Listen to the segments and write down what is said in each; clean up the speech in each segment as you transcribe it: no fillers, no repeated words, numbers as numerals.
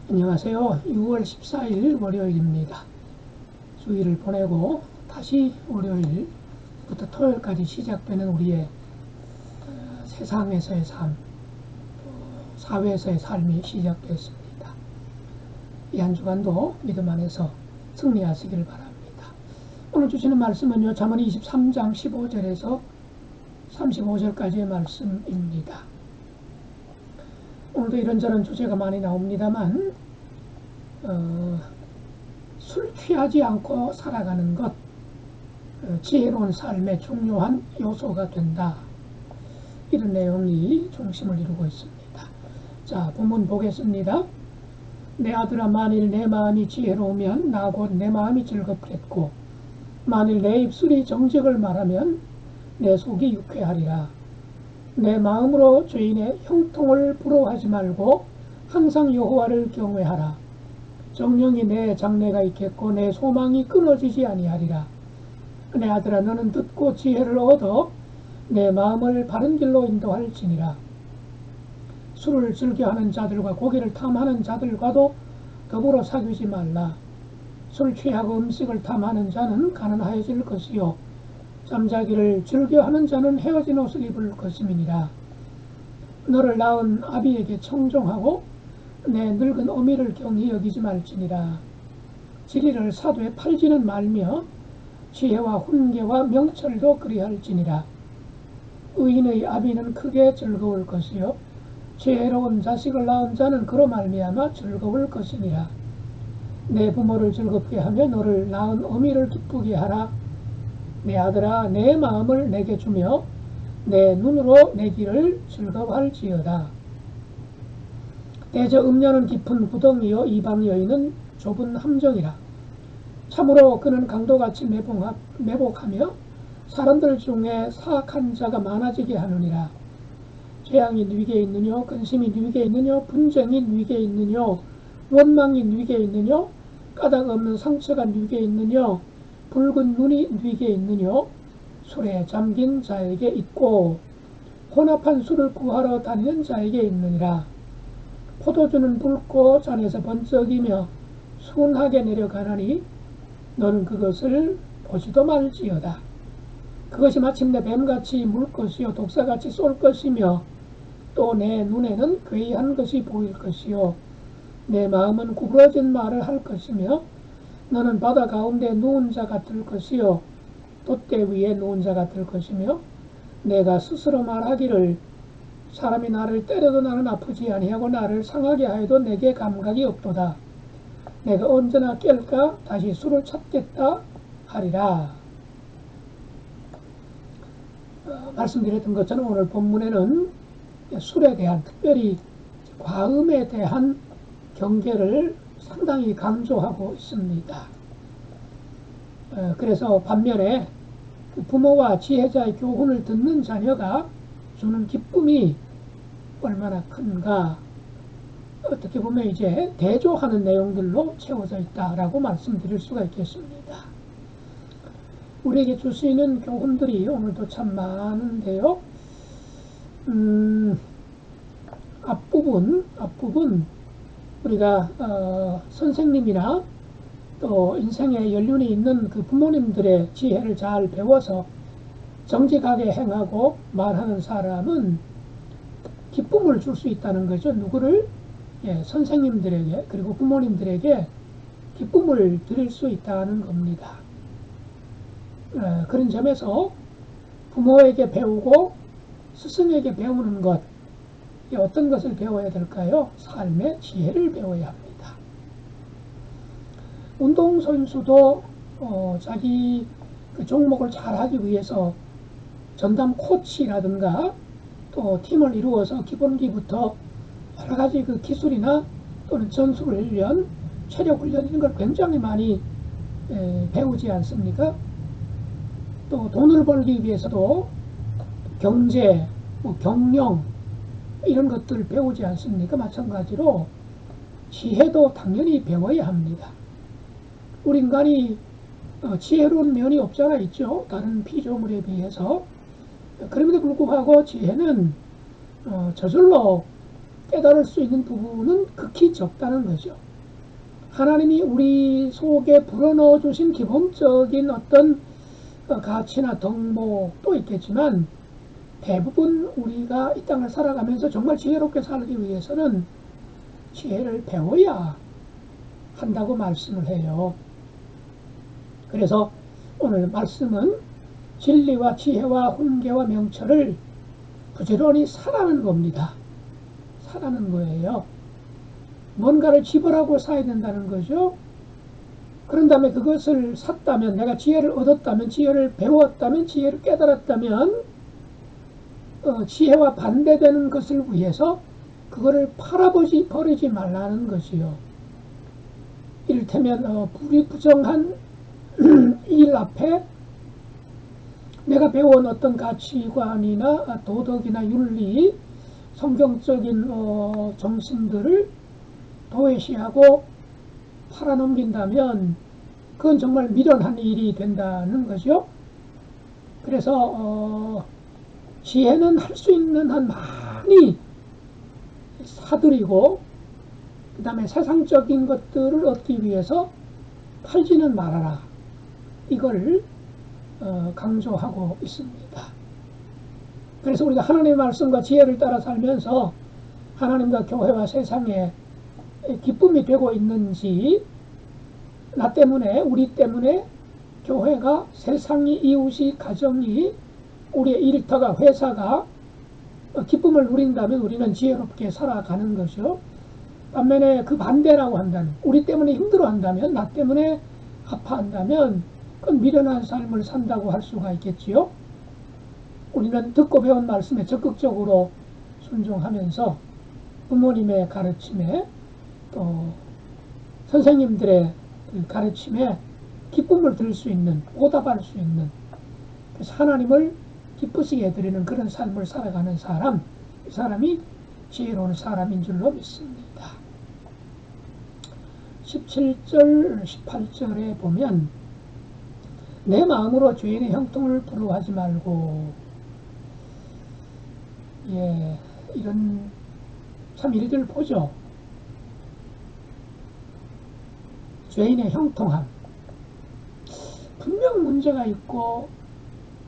안녕하세요. 6월 14일 월요일입니다. 주일을 보내고 다시 월요일부터 토요일까지 시작되는 우리의 세상에서의 삶, 사회에서의 삶이 시작되었습니다. 이 한 주간도 믿음 안에서 승리하시기를 바랍니다. 오늘 주시는 말씀은요, 잠언 23장 15절에서 35절까지의 말씀입니다. 오늘도 이런저런 주제가 많이 나옵니다만 술 취하지 않고 살아가는 것, 지혜로운 삶의 중요한 요소가 된다. 이런 내용이 중심을 이루고 있습니다. 자, 본문 보겠습니다. 내 아들아, 만일 내 마음이 지혜로우면 나 곧 내 마음이 즐겁겠고, 만일 내 입술이 정직을 말하면 내 속이 유쾌하리라. 내 마음으로 죄인의 형통을 부러워하지 말고 항상 여호와를 경외하라. 정령이 내 장래가 있겠고 내 소망이 끊어지지 아니하리라. 내 아들아, 너는 듣고 지혜를 얻어 내 마음을 바른 길로 인도할지니라. 술을 즐겨하는 자들과 고기를 탐하는 자들과도 더불어 사귀지 말라. 술 취하고 음식을 탐하는 자는 가난하여질 것이요 잠자기를 즐겨하는 자는 헤어진 옷을 입을 것임이니라. 너를 낳은 아비에게 청종하고 내 늙은 어미를 경히 여기지 말지니라. 지리를 사도에 팔지는 말며 지혜와 훈계와 명철도 그리할지니라. 의인의 아비는 크게 즐거울 것이요 지혜로운 자식을 낳은 자는 그로 말미암아 즐거울 것이니라. 내 부모를 즐겁게 하며 너를 낳은 어미를 기쁘게 하라. 내 아들아, 내 마음을 내게 주며 내 눈으로 내 길을 즐거워할지어다. 대저 음녀는 깊은 구덩이요 이방 여인은 좁은 함정이라. 참으로 그는 강도같이 매복하며 사람들 중에 사악한 자가 많아지게 하느니라. 재앙이 누이게 있느뇨, 근심이 누이게 있느뇨, 분쟁이 누이게 있느뇨, 원망이 누이게 있느뇨, 까닭 없는 상처가 누이게 있느뇨, 붉은 눈이 누이게 있느뇨. 술에 잠긴 자에게 있고 혼합한 술을 구하러 다니는 자에게 있느니라. 포도주는 붉고 잔에서 번쩍이며 순하게 내려가나니 너는 그것을 보지도 말지어다. 그것이 마침내 뱀같이 물 것이요 독사같이 쏠 것이며 또 내 눈에는 괴이한 것이 보일 것이요 내 마음은 구부러진 말을 할 것이며 너는 바다 가운데 누운 자 같을 것이요 돛대 위에 누운 자 같을 것이며 내가 스스로 말하기를 사람이 나를 때려도 나는 아프지 아니하고 나를 상하게 하여도 내게 감각이 없도다. 내가 언제나 깰까 다시 술을 찾겠다 하리라. 말씀드렸던 것처럼 오늘 본문에는 술에 대한, 특별히 과음에 대한 경계를 상당히 강조하고 있습니다. 그래서 반면에 부모와 지혜자의 교훈을 듣는 자녀가 주는 기쁨이 얼마나 큰가, 어떻게 보면 이제 대조하는 내용들로 채워져 있다라고 말씀드릴 수가 있겠습니다. 우리에게 줄 수 있는 교훈들이 오늘도 참 많은데요. 앞부분 우리가 선생님이나 또 인생에 연륜이 있는 그 부모님들의 지혜를 잘 배워서 정직하게 행하고 말하는 사람은 기쁨을 줄 수 있다는 거죠. 누구를? 선생님들에게, 그리고 부모님들에게 기쁨을 드릴 수 있다는 겁니다. 그런 점에서 부모에게 배우고 스승에게 배우는 것, 어떤 것을 배워야 될까요? 삶의 지혜를 배워야 합니다. 운동선수도 자기 그 종목을 잘하기 위해서 전담 코치라든가 또 팀을 이루어서 기본기부터 여러 가지 그 기술이나 또는 전술훈련, 체력훈련 이런 걸 굉장히 많이 배우지 않습니까? 또 돈을 벌기 위해서도 경제, 경영 이런 것들을 배우지 않습니까? 마찬가지로 지혜도 당연히 배워야 합니다. 우리 인간이 지혜로운 면이 없잖아 있죠. 다른 피조물에 비해서. 그럼에도 불구하고 지혜는 저절로 깨달을 수 있는 부분은 극히 적다는 거죠. 하나님이 우리 속에 불어넣어 주신 기본적인 어떤 가치나 덕목도 있겠지만 대부분 우리가 이 땅을 살아가면서 정말 지혜롭게 살기 위해서는 지혜를 배워야 한다고 말씀을 해요. 그래서 오늘 말씀은 진리와 지혜와 훈계와 명철을 부지런히 사라는 겁니다. 사라는 거예요. 뭔가를 지불하고 사야 된다는 거죠. 그런 다음에 그것을 샀다면, 내가 지혜를 얻었다면, 지혜를 배웠다면, 지혜를 깨달았다면 지혜와 반대되는 것을 위해서 그거를 팔아버리지 말라는 것이요. 이를테면 불이부정한 일 앞에 내가 배운 어떤 가치관이나 도덕이나 윤리, 성경적인 정신들을 도외시하고 팔아넘긴다면 그건 정말 미련한 일이 된다는 거죠. 그래서 지혜는 할 수 있는 한 많이 사들이고 그 다음에 세상적인 것들을 얻기 위해서 팔지는 말아라. 이걸 강조하고 있습니다. 그래서 우리가 하나님의 말씀과 지혜를 따라 살면서 하나님과 교회와 세상에 기쁨이 되고 있는지, 나 때문에, 우리 때문에 교회가, 세상이, 이웃이, 가정이, 우리의 일터가, 회사가 기쁨을 누린다면 우리는 지혜롭게 살아가는 것이요. 반면에 그 반대라고 한다면, 우리 때문에 힘들어한다면, 나 때문에 아파한다면 그건 미련한 삶을 산다고 할 수가 있겠지요. 우리는 듣고 배운 말씀에 적극적으로 순종하면서 부모님의 가르침에 또 선생님들의 가르침에 기쁨을 들 수 있는, 보답할 수 있는, 그래서 하나님을 기쁘시게 해드리는 그런 삶을 살아가는 사람, 이 사람이 지혜로운 사람인 줄로 믿습니다. 17절, 18절에 보면 내 마음으로 죄인의 형통을 부러워하지 말고, 이런 참 일들 보죠. 죄인의 형통함. 분명 문제가 있고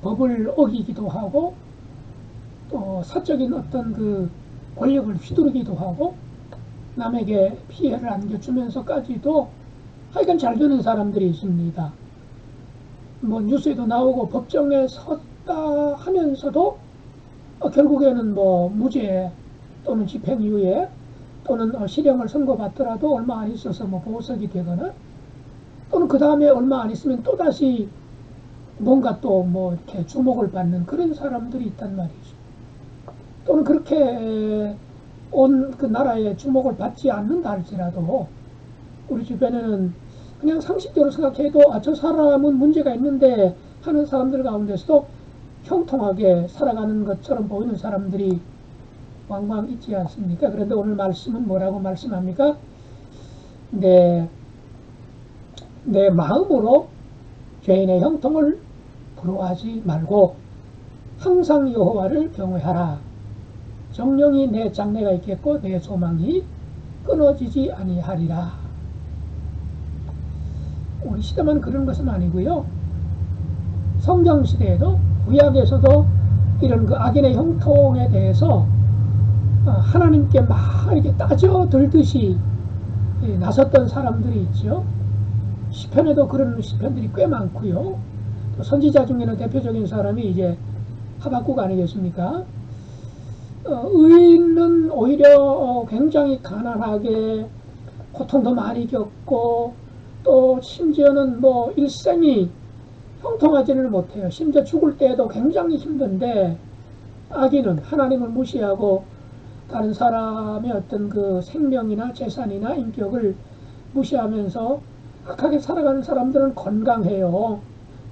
법을 어기기도 하고 또 사적인 어떤 그 권력을 휘두르기도 하고 남에게 피해를 안겨주면서까지도 하여간 잘 되는 사람들이 있습니다. 뭐 뉴스에도 나오고 법정에 섰다 하면서도 결국에는 뭐 무죄 또는 집행유예 또는 실형을 선고받더라도 얼마 안 있어서 뭐 보석이 되거나 또는 그 다음에 얼마 안 있으면 또다시 뭔가 또 뭐 이렇게 주목을 받는 그런 사람들이 있단 말이죠. 또는 그렇게 온 그 나라에 주목을 받지 않는다 할지라도 우리 주변에는 그냥 상식적으로 생각해도 저 사람은 문제가 있는데 하는 사람들 가운데서도 형통하게 살아가는 것처럼 보이는 사람들이 왕왕 있지 않습니까? 그런데 오늘 말씀은 뭐라고 말씀합니까? 내 마음으로 죄인의 형통을 부러워하지 말고 항상 여호와를 경외하라. 정령이 내 장래가 있겠고 내 소망이 끊어지지 아니하리라. 우리 시대만 그런 것은 아니고요. 성경 시대에도 구약에서도 이런 그 악인의 형통에 대해서 하나님께 막 이렇게 따져들듯이 나섰던 사람들이 있죠. 시편에도 그런 시편들이 꽤 많고요. 또 선지자 중에는 대표적인 사람이 이제 하박국 아니겠습니까? 의인은 오히려 굉장히 가난하게 고통도 많이 겪고 또 심지어는 뭐 일생이 형통하지는 못해요. 심지어 죽을 때에도 굉장히 힘든데 악인은 하나님을 무시하고 다른 사람의 어떤 그 생명이나 재산이나 인격을 무시하면서 악하게 살아가는 사람들은 건강해요.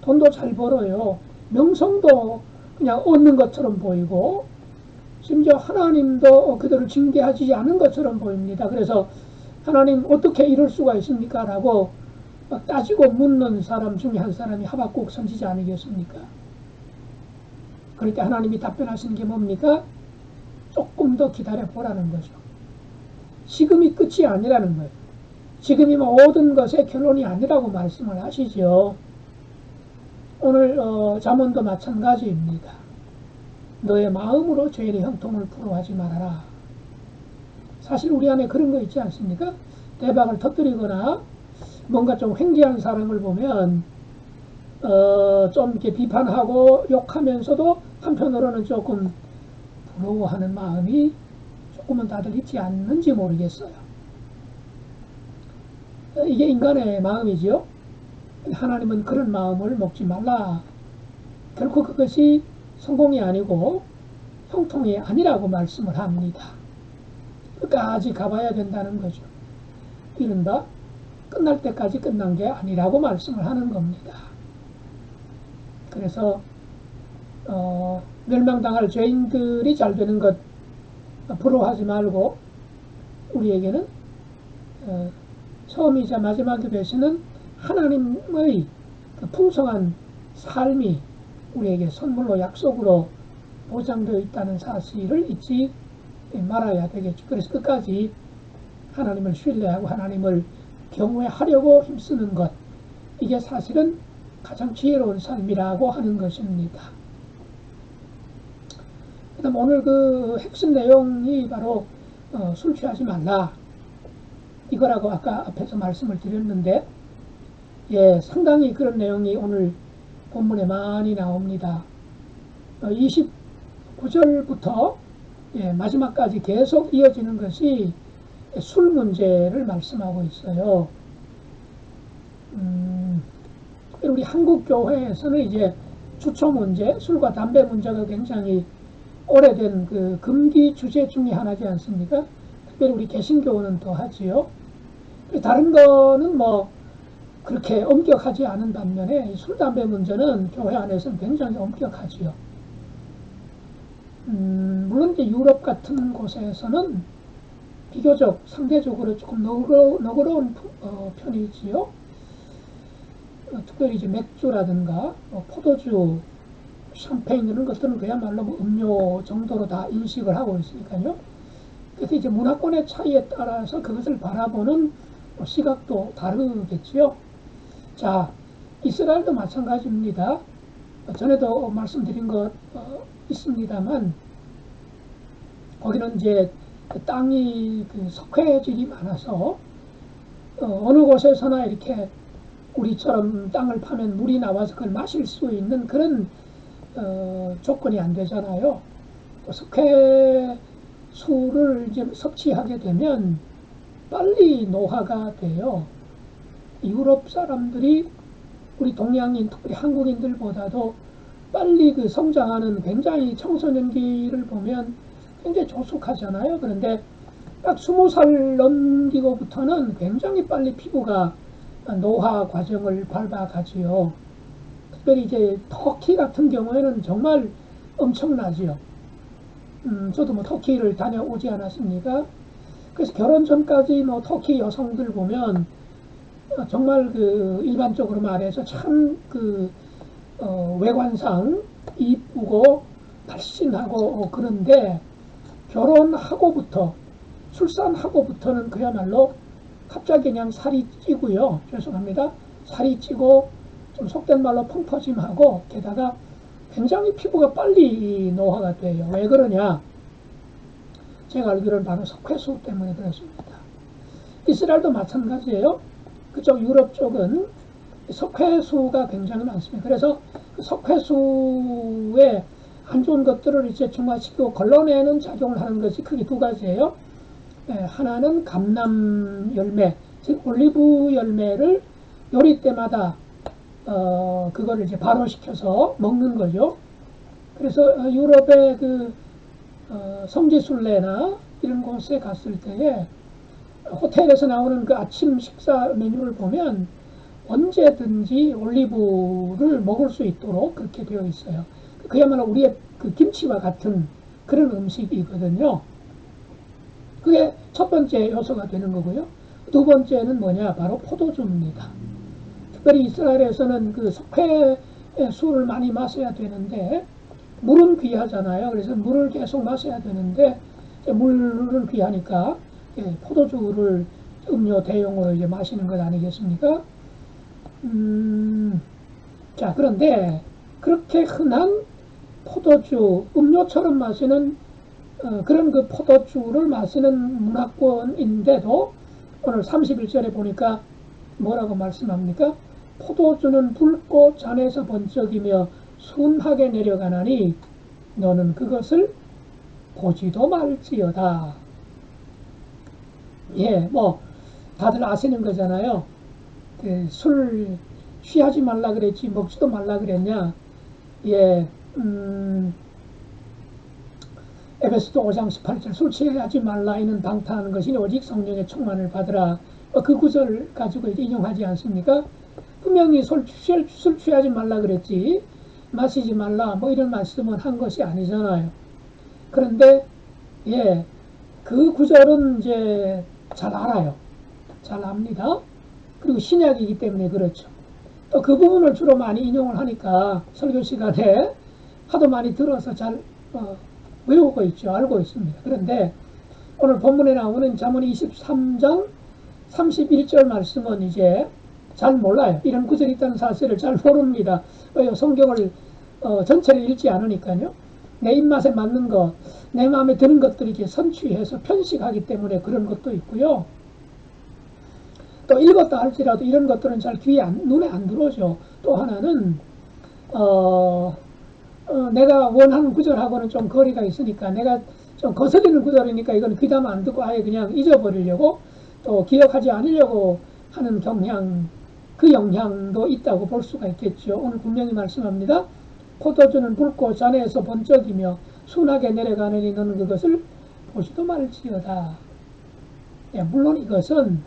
돈도 잘 벌어요. 명성도 그냥 얻는 것처럼 보이고 심지어 하나님도 그들을 징계하지 않은 것처럼 보입니다. 그래서 하나님 어떻게 이럴 수가 있습니까? 라고 막 따지고 묻는 사람 중에 한 사람이 하박국 선지자 아니겠습니까? 그럴 때 하나님이 답변하시는 게 뭡니까? 조금 더 기다려 보라는 거죠. 지금이 끝이 아니라는 거예요. 지금이 모든 것의 결론이 아니라고 말씀을 하시죠. 오늘 잠언도 마찬가지입니다. 너의 마음으로 죄인의 형통을 부러워하지 말아라. 사실 우리 안에 그런 거 있지 않습니까? 대박을 터뜨리거나 뭔가 좀 횡재한 사람을 보면 좀 이렇게 비판하고 욕하면서도 한편으로는 조금 부러워하는 마음이 조금은 다들 있지 않는지 모르겠어요. 이게 인간의 마음이지요. 하나님은 그런 마음을 먹지 말라. 결코 그것이 성공이 아니고 형통이 아니라고 말씀을 합니다. 끝까지 가봐야 된다는 거죠. 이른바 끝날 때까지 끝난 게 아니라고 말씀을 하는 겁니다. 그래서 멸망당할 죄인들이 잘 되는 것 부러워하지 말고 우리에게는 처음이자 마지막이 되시는 하나님의 그 풍성한 삶이 우리에게 선물로 약속으로 보장되어 있다는 사실을 잊지 말아야 되겠죠. 그래서 끝까지 하나님을 신뢰하고 하나님을 경외하려고 힘쓰는 것, 이게 사실은 가장 지혜로운 삶이라고 하는 것입니다. 그 다음 오늘 그 핵심 내용이 바로 술 취하지 말라 이거라고 아까 앞에서 말씀을 드렸는데, 예, 상당히 그런 내용이 오늘 본문에 많이 나옵니다. 29절부터 예, 마지막까지 계속 이어지는 것이 술 문제를 말씀하고 있어요. 우리 한국 교회에서는 이제 주초 문제, 술과 담배 문제가 굉장히 오래된 그 금기 주제 중에 하나지 않습니까? 특별히 우리 개신교는 더 하지요. 다른 거는 뭐 그렇게 엄격하지 않은 반면에 술, 담배 문제는 교회 안에서는 굉장히 엄격하지요. 물론 이제 유럽 같은 곳에서는 비교적 상대적으로 조금 너그러운 편이지요. 특별히 이제 맥주라든가 포도주, 샴페인 이런 것들은 그야말로 뭐 음료 정도로 다 인식을 하고 있으니까요. 그래서 이제 문화권의 차이에 따라서 그것을 바라보는 시각도 다르겠지요. 자, 이스라엘도 마찬가지입니다. 전에도 말씀드린 것 있습니다만, 거기는 이제 그 땅이 그 석회질이 많아서 어느 곳에서나 이렇게 우리처럼 땅을 파면 물이 나와서 그걸 마실 수 있는 그런 조건이 안 되잖아요. 석회수를 이제 섭취하게 되면 빨리 노화가 돼요. 유럽 사람들이 우리 동양인, 특별히 한국인들보다도 빨리 그 성장하는, 굉장히 청소년기를 보면 굉장히 조숙하잖아요. 그런데 딱 20살 넘기고부터는 굉장히 빨리 피부가 노화 과정을 밟아가지요. 특별히 이제 터키 같은 경우에는 정말 엄청나지요. 저도 뭐 터키를 다녀오지 않았습니까? 그래서 결혼 전까지 뭐 터키 여성들 보면 정말 그 일반적으로 말해서 참 그 외관상 이쁘고 발신하고 그런데 결혼하고부터, 출산하고부터는 그야말로 갑자기 그냥 살이 찌고요. 죄송합니다. 살이 찌고 좀 속된 말로 펑퍼짐하고, 게다가 굉장히 피부가 빨리 노화가 돼요. 왜 그러냐? 제가 알기로는 바로 석회수 때문에 그렇습니다. 이스라엘도 마찬가지예요. 그쪽 유럽 쪽은 석회수가 굉장히 많습니다. 그래서 석회수에 안 좋은 것들을 이제 중화시키고 걸러내는 작용을 하는 것이 크게 두 가지예요. 하나는 감람 열매, 즉 올리브 열매를 요리 때마다 그거를 이제 발효시켜서 먹는 거죠. 그래서 유럽의 그 성지순례나 이런 곳에 갔을 때에 호텔에서 나오는 그 아침 식사 메뉴를 보면 언제든지 올리브를 먹을 수 있도록 그렇게 되어 있어요. 그야말로 우리의 그 김치와 같은 그런 음식이거든요. 그게 첫 번째 요소가 되는 거고요. 두 번째는 뭐냐? 바로 포도주입니다. 특별히 이스라엘에서는 그 석회 술을 많이 마셔야 되는데, 물은 귀하잖아요. 그래서 물을 계속 마셔야 되는데, 물은 귀하니까 예, 포도주를 음료 대용으로 이제 마시는 것 아니겠습니까? 자, 그런데 그렇게 흔한 포도주, 음료처럼 마시는 그런 그 포도주를 마시는 문화권인데도 오늘 31절에 보니까 뭐라고 말씀합니까? 포도주는 붉고 잔에서 번쩍이며 순하게 내려가나니 너는 그것을 보지도 말지어다. 예, 뭐 다들 아시는 거잖아요. 술 취하지 말라 그랬지 먹지도 말라 그랬냐. 예, 에베소서 5장 18절 술 취하지 말라 이는 방탕하는 것이니 오직 성령의 충만을 받으라. 그 구절 가지고 이제 인용하지 않습니까? 분명히 술 취하지 말라 그랬지 마시지 말라 뭐 이런 말씀은 한 것이 아니잖아요. 그런데 예, 그 구절은 이제 잘 알아요. 잘 압니다. 그리고 신약이기 때문에 그렇죠. 또 그 부분을 주로 많이 인용을 하니까 설교 시간에 하도 많이 들어서 잘 외우고 있죠. 알고 있습니다. 그런데 오늘 본문에 나오는 잠언 23장 31절 말씀은 이제 잘 몰라요. 이런 구절이 있다는 사실을 잘 모릅니다. 왜요? 성경을 전체를 읽지 않으니까요. 내 입맛에 맞는 것, 내 마음에 드는 것들을 이렇게 선취해서 편식하기 때문에 그런 것도 있고요. 또 읽었다 할지라도 이런 것들은 잘 눈에 안 들어오죠. 또 하나는 내가 원하는 구절하고는 좀 거리가 있으니까 내가 좀 거슬리는 구절이니까 이건 귀담아 안 듣고 아예 그냥 잊어버리려고 또 기억하지 않으려고 하는 경향, 그 영향도 있다고 볼 수가 있겠죠. 오늘 분명히 말씀합니다. 포도주는 붉고 잔에서 번쩍이며 순하게 내려가느니 너는 그것을 보지도 말지어다. 예, 물론 이것은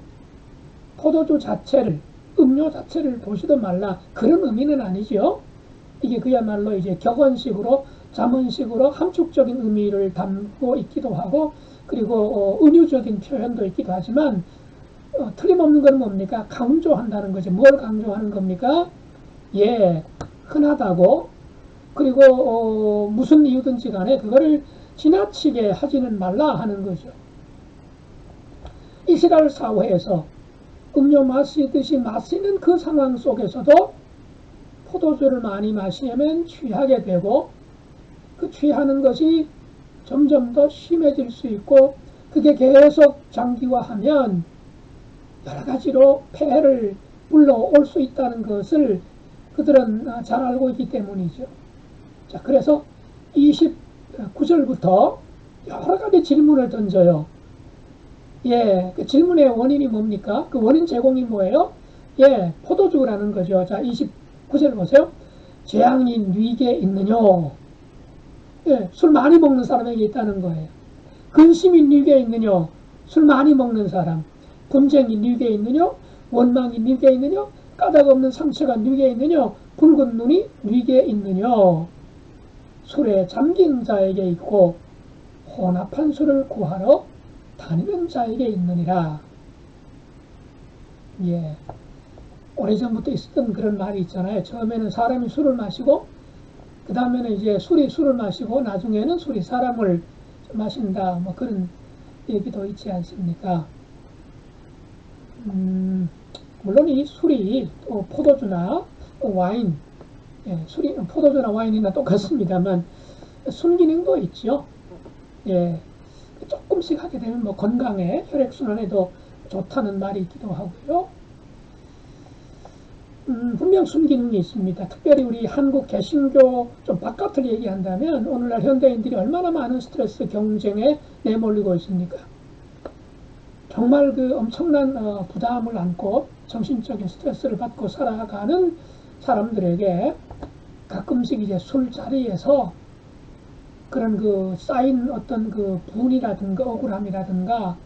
포도주 자체를, 음료 자체를 보지도 말라 그런 의미는 아니죠. 이게 그야말로 이제 격언식으로 잠언식으로 함축적인 의미를 담고 있기도 하고 그리고 은유적인 표현도 있기도 하지만 틀림없는 건 뭡니까? 강조한다는 거죠. 뭘 강조하는 겁니까? 예, 흔하다고 그리고 무슨 이유든지 간에 그거를 지나치게 하지는 말라 하는 거죠. 이스라엘 사회에서 음료 마시듯이 마시는 그 상황 속에서도 포도주를 많이 마시면 취하게 되고 그 취하는 것이 점점 더 심해질 수 있고 그게 계속 장기화하면 여러 가지로 폐해를 불러올 수 있다는 것을 그들은 잘 알고 있기 때문이죠. 자, 그래서 29절부터 여러 가지 질문을 던져요. 예, 그 질문의 원인이 뭡니까? 그 원인 제공이 뭐예요? 예, 포도주라는 거죠. 자, 29절 보세요. 재앙이 네게 있느냐? 예, 술 많이 먹는 사람에게 있다는 거예요. 근심이 네게 있느냐? 술 많이 먹는 사람. 분쟁이 네게 있느냐? 원망이 네게 있느냐? 까닭 없는 상처가 네게 있느냐? 붉은 눈이 네게 있느냐? 술에 잠긴 자에게 있고 혼합한 술을 구하러 다니는 자에게 있느니라. 예, 오래전부터 있었던 그런 말이 있잖아요. 처음에는 사람이 술을 마시고 그 다음에는 이제 술이 술을 마시고 나중에는 술이 사람을 마신다. 뭐 그런 얘기도 있지 않습니까? 물론 이 술이 또 포도주나 와인, 예, 술이 포도주나 와인이나 똑같습니다만 순기능도 있죠. 예, 조금씩 하게 되면 뭐 건강에 혈액순환에도 좋다는 말이 있기도 하고요. 분명 순기능이 있습니다. 특별히 우리 한국 개신교 좀 바깥을 얘기한다면 오늘날 현대인들이 얼마나 많은 스트레스 경쟁에 내몰리고 있습니까? 정말 그 엄청난 부담을 안고 정신적인 스트레스를 받고 살아가는 사람들에게 가끔씩 이제 술자리에서 그런 그 쌓인 어떤 그 분이라든가 억울함이라든가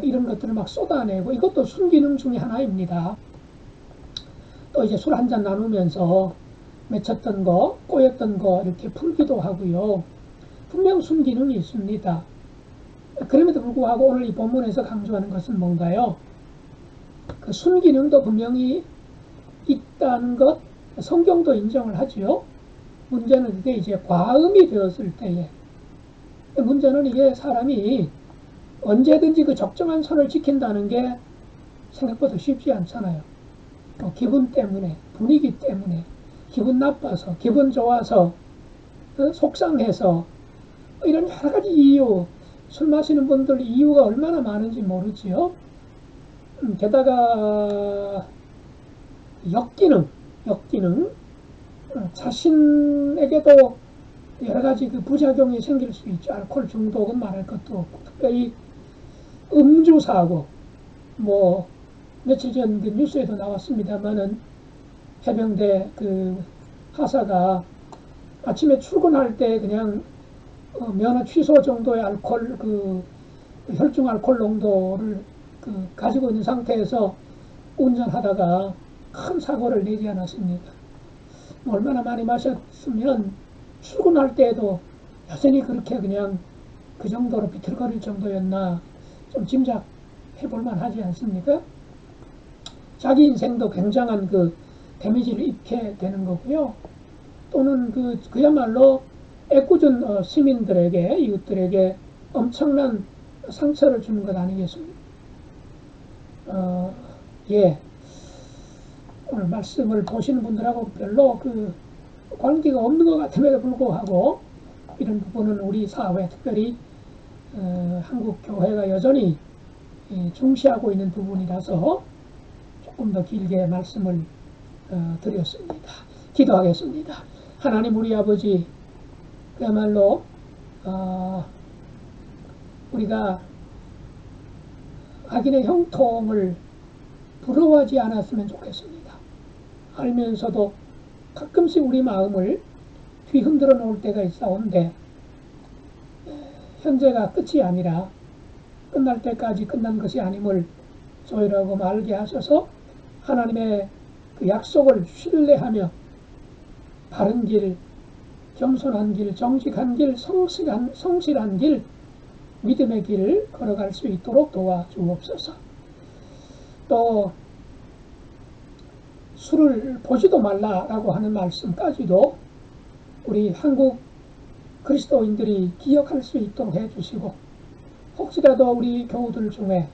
이런 것들을 막 쏟아내고 이것도 순기능 중에 하나입니다. 또 이제 술 한잔 나누면서 맺혔던 거, 꼬였던 거 이렇게 풀기도 하고요. 분명 순기능이 있습니다. 그럼에도 불구하고 오늘 이 본문에서 강조하는 것은 뭔가요? 그 순기능도 분명히 있다는 것, 성경도 인정을 하지요. 문제는 그게 이제 과음이 되었을 때에 문제는 이게 사람이 언제든지 그 적정한 선을 지킨다는 게 생각보다 쉽지 않잖아요. 기분 때문에, 분위기 때문에, 기분 나빠서, 기분 좋아서, 속상해서, 이런 여러 가지 이유, 술 마시는 분들 이유가 얼마나 많은지 모르지요. 게다가 역기능, 자신에게도 여러 가지 그 부작용이 생길 수 있죠. 알코올 중독은 말할 것도 없고, 특별히 음주 사고, 뭐 며칠 전 그 뉴스에도 나왔습니다만은 해병대 그 하사가 아침에 출근할 때 그냥 면허 취소 정도의 알코올 그 혈중 알코올 농도를 그 가지고 있는 상태에서 운전하다가 큰 사고를 내지 않았습니까? 얼마나 많이 마셨으면 출근할 때에도 여전히 그렇게 그냥 그 정도로 비틀거릴 정도였나 좀 짐작해 볼만 하지 않습니까? 자기 인생도 굉장한 그 데미지를 입게 되는 거고요. 또는 그야말로 애꿎은 시민들에게, 이웃들에게 엄청난 상처를 주는 것 아니겠습니까? 예. 오늘 말씀을 보시는 분들하고 별로 그 관계가 없는 것 같음에도 불구하고 이런 부분은 우리 사회, 특별히 한국 교회가 여전히 중시하고 있는 부분이라서 조금 더 길게 말씀을 드렸습니다. 기도하겠습니다. 하나님 우리 아버지, 그야말로 우리가 악인의 형통을 부러워하지 않았으면 좋겠습니다. 알면서도 가끔씩 우리 마음을 뒤흔들어 놓을 때가 있사온데 현재가 끝이 아니라 끝날 때까지 끝난 것이 아님을 저희라고 알게 하셔서 하나님의 그 약속을 신뢰하며 바른 길, 겸손한 길, 정직한 길, 성실한 길, 믿음의 길을 걸어갈 수 있도록 도와주옵소서. 또 술을 보지도 말라라고 하는 말씀까지도 우리 한국 그리스도인들이 기억할 수 있도록 해주시고, 혹시라도 우리 교우들 중에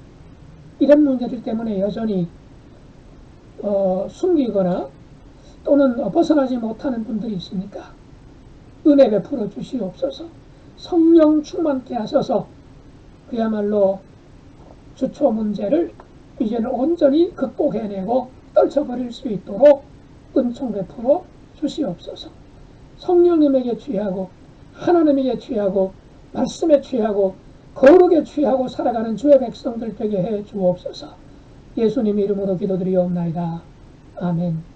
이런 문제들 때문에 여전히 숨기거나 또는 벗어나지 못하는 분들이 있으니까 은혜 베풀어 주시옵소서. 성령 충만케 하셔서 그야말로 주초 문제를 이제는 온전히 극복해내고 떨쳐버릴 수 있도록 은총 베풀어 주시옵소서. 성령님에게 취하고 하나님에게 취하고 말씀에 취하고 거룩에 취하고 살아가는 주의 백성들 되게 해 주옵소서. 예수님 이름으로 기도드리옵나이다. 아멘.